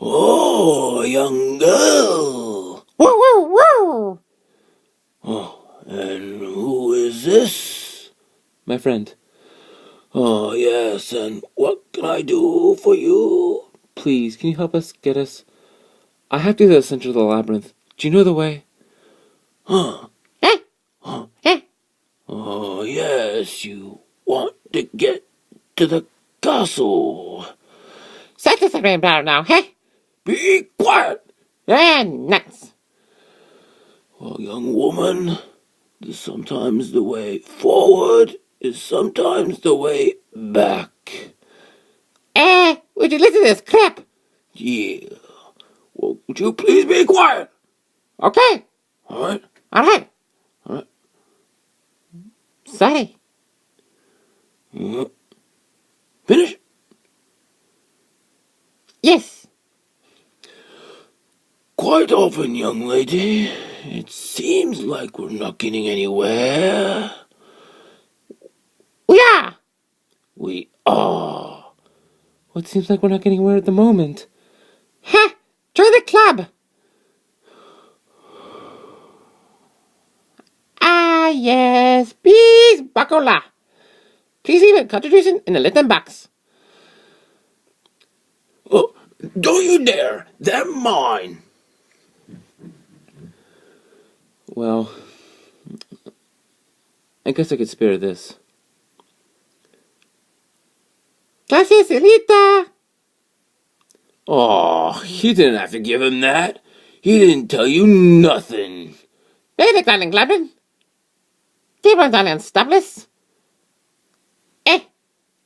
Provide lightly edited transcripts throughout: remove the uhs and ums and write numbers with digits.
Oh, a young girl. Woo, woo, woo! Oh, and who is this? My friend. Oh, yes, and what can I do for you? Please, can you help us get us? I have to go to the center of the labyrinth. Do you know the way? Huh? Eh? Huh? Eh? Oh, yes, you want to get to the castle. Set this around now, hey? Be quiet. And nuts. Well, young woman, sometimes the way forward is sometimes the way back. Would you listen to this crap? Yeah. Well, would you please be quiet? Okay. All right. All right. All right. Sorry. Finish? Yes. Quite often, young lady, it seems like we're not getting anywhere. We are. We are. Well, it seems like we're not getting anywhere at the moment. Ha! Join the club. Ah, yes. Please, Bacola. Please leave a contribution in the little box. Oh, don't you dare! They're mine! Well, I guess I could spare this. Gracias, Elita. Oh, you didn't have to give him that. He didn't tell you nothing. Hey, darling Labyrinth. Keep on darling Stopless.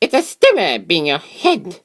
It's a stimmer being your head.